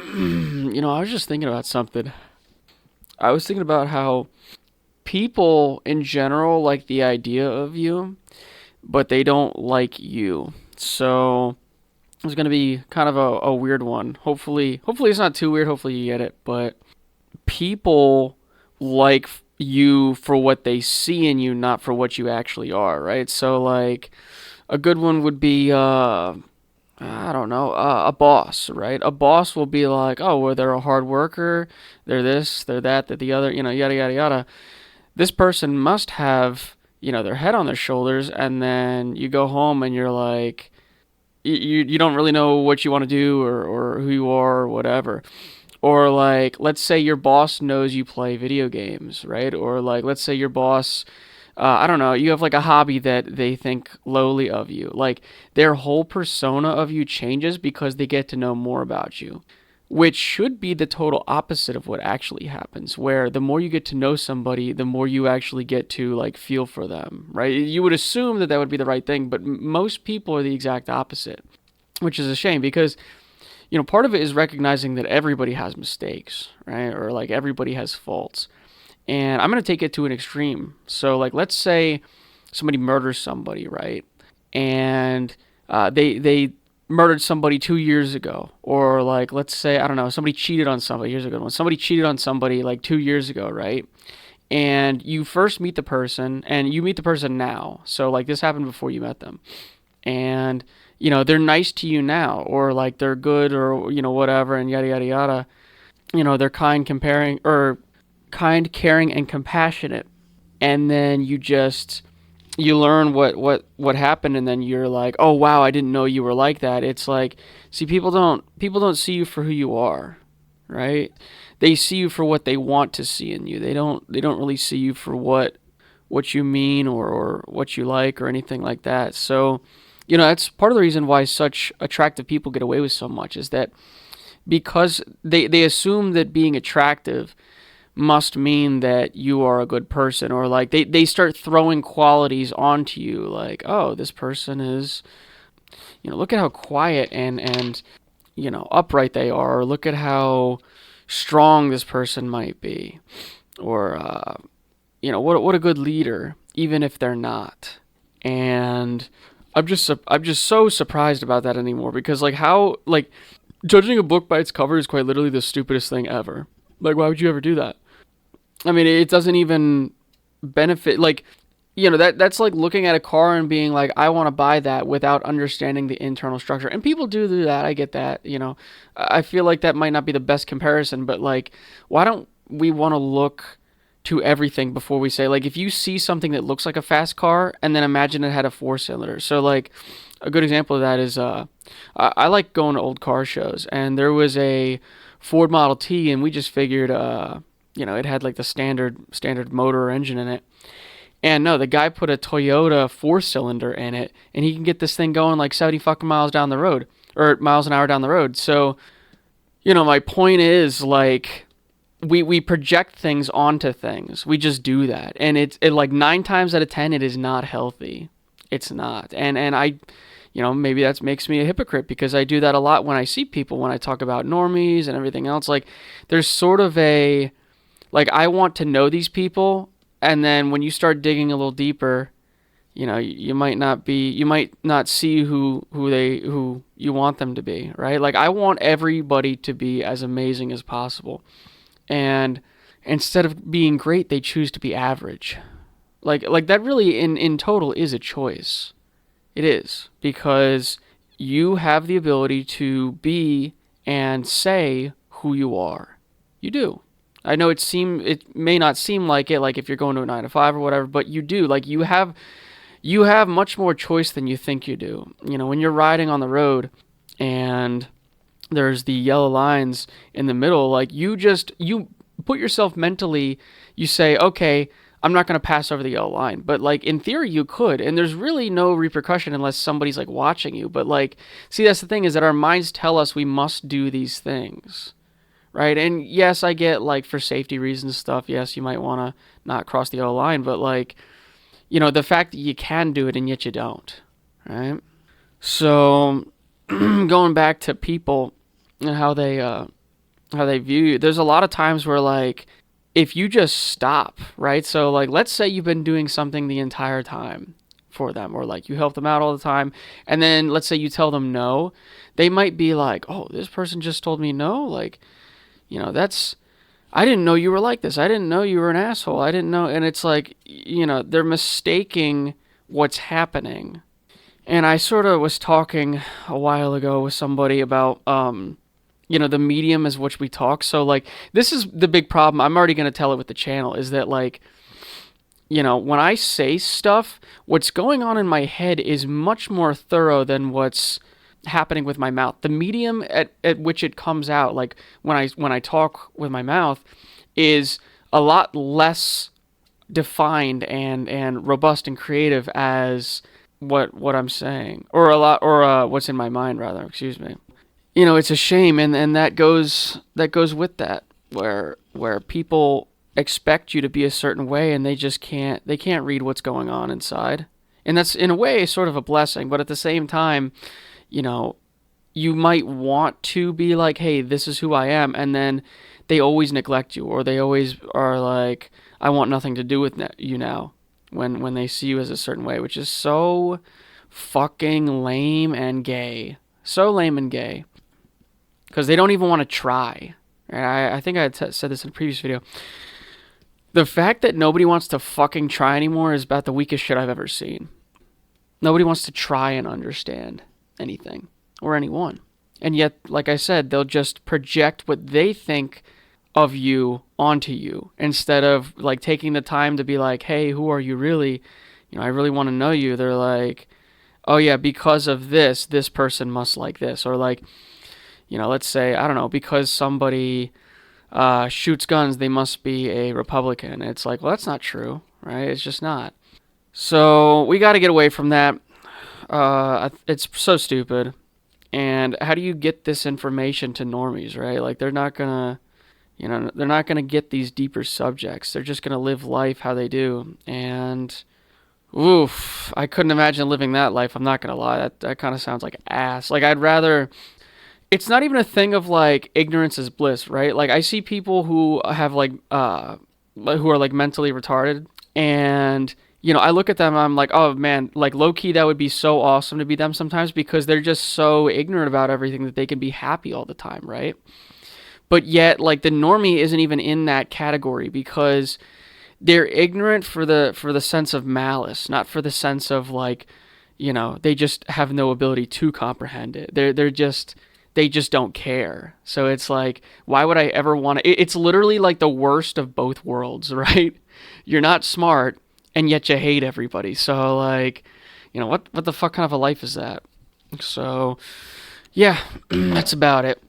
I was just thinking about something. I was thinking about how people in general like the idea of you, but they don't like you. So it's gonna be kind of a weird one. Hopefully it's not too weird. Hopefully you get it. But people like you for what they see in you, not for what you actually are, right? So like a good one would be I don't know, a boss, right? A boss will be like, oh, well, they're a hard worker, they're this, they're that, they're the other, yada, yada, yada. This person must have, their head on their shoulders, and then you go home and you're like, you don't really know what you want to do or who you are or whatever. Or like, let's say your boss knows you play video games, right? Or like, let's say your boss I don't know, you have like a hobby that they think lowly of you. Like their whole persona of you changes because they get to know more about you, which should be the total opposite of what actually happens, where the more you get to know somebody, the more you actually get to like feel for them, right? You would assume that that would be the right thing, but most people are the exact opposite, which is a shame because part of it is recognizing that everybody has mistakes, right? Or like everybody has faults. And I'm going to take it to an extreme. So, like, let's say somebody murders somebody, right? And they murdered somebody 2 years ago, or like, let's say I don't know, somebody cheated on somebody. Here's a good one. Somebody cheated on somebody like 2 years ago, right? And you first meet the person, and you meet the person now. So, like, this happened before you met them, and they're nice to you now, or like they're good, or whatever, and yada yada yada. They're kind, caring, and compassionate. And then you learn what happened, and then you're like, oh wow, I didn't know you were like that. It's like, see, people don't see you for who you are, right? They see you for what they want to see in you. They don't really see you for what you mean or what you like or anything like that. So, that's part of the reason why such attractive people get away with so much is that because they assume that being attractive must mean that you are a good person, or like they start throwing qualities onto you like, oh, this person is, look at how quiet and upright they are, or look at how strong this person might be, or what a good leader, even if they're not. And I'm just so surprised about that anymore, because like how like judging a book by its cover is quite literally the stupidest thing ever. Like, why would you ever do that? I mean, it doesn't even benefit. Like, that's like looking at a car and being like, I want to buy that without understanding the internal structure. And people do that. I get that. I feel like that might not be the best comparison, but like, why don't we want to look to everything before we say, like, if you see something that looks like a fast car and then imagine it had a four cylinder. So like a good example of that is I like going to old car shows, and there was a Ford Model T, and we just figured it had like the standard motor or engine in it. And no, the guy put a Toyota four cylinder in it, and he can get this thing going like 70 fucking miles down the road, or miles an hour down the road. So, my point is like we project things onto things. We just do that, and it like 9 times out of 10 it is not healthy. It's not, and I. Maybe that makes me a hypocrite because I do that a lot when I see people, when I talk about normies and everything else. Like, there's sort of a like, I want to know these people, and then when you start digging a little deeper, you might not see who you want them to be, right? Like, I want everybody to be as amazing as possible, and instead of being great, they choose to be average. Like that really in total is a choice. It is, because you have the ability to be and say who you are. You do. I know it may not seem like it, like if you're going to a 9 to 5 or whatever, but you do. Like, you have much more choice than you think you do. When you're riding on the road and there's the yellow lines in the middle, like, you put yourself mentally, you say, okay, I'm not going to pass over the yellow line. But like, in theory you could, and there's really no repercussion unless somebody's like watching you. But like, see, that's the thing, is that our minds tell us we must do these things, right? And yes, I get like for safety reasons stuff. Yes, you might want to not cross the yellow line, but like, the fact that you can do it and yet you don't, right? So going back to people and how they how they view you. There's a lot of times where like if you just stop, right? So like let's say you've been doing something the entire time for them, or like you help them out all the time, and then let's say you tell them no, they might be like, "Oh, this person just told me no." Like, that's I didn't know you were like this. I didn't know you were an asshole. I didn't know. And it's like, they're mistaking what's happening. And I sort of was talking a while ago with somebody about the medium is which we talk. So like this is the big problem. I'm already going to tell it with the channel is that like when I say stuff, what's going on in my head is much more thorough than what's happening with my mouth. The medium at which it comes out, like when I talk with my mouth, is a lot less defined and robust and creative as what I'm saying, or a lot, or what's in my mind rather. Excuse me. It's a shame, and that goes with that, where people expect you to be a certain way, and they can't read what's going on inside, and that's in a way sort of a blessing, but at the same time, you know, you might want to be like, hey, this is who I am, and then they always neglect you, or they always are like, I want nothing to do with you now, when they see you as a certain way, which is so fucking lame and gay. So lame and gay. Because they don't even want to try. I think I had said this in a previous video. The fact that nobody wants to fucking try anymore is about the weakest shit I've ever seen. Nobody wants to try and understand anything or anyone. And yet, like I said, they'll just project what they think of you onto you instead of like taking the time to be like, hey, who are you really? I really want to know you. They're like, oh yeah, because of this person must like this. Or like, let's say, I don't know, because somebody shoots guns, they must be a Republican. It's like, well, that's not true, right? It's just not. So we got to get away from that. It's so stupid. And how do you get this information to normies, right? Like they're not gonna, they're not gonna get these deeper subjects. They're just gonna live life how they do. And oof, I couldn't imagine living that life. I'm not gonna lie. That kind of sounds like ass. Like I'd rather. It's not even a thing of like ignorance is bliss, right? Like I see people who have like who are like mentally retarded, and I look at them and I'm like, oh man, like low key that would be so awesome to be them sometimes, because they're just so ignorant about everything that they can be happy all the time, right? But yet like the normie isn't even in that category, because they're ignorant for the sense of malice, not for the sense of like, they just have no ability to comprehend it. They just don't care. So it's like, why would I ever want to? It's literally like the worst of both worlds, right? You're not smart, and yet you hate everybody. So like, what the fuck kind of a life is that? So yeah, that's about it.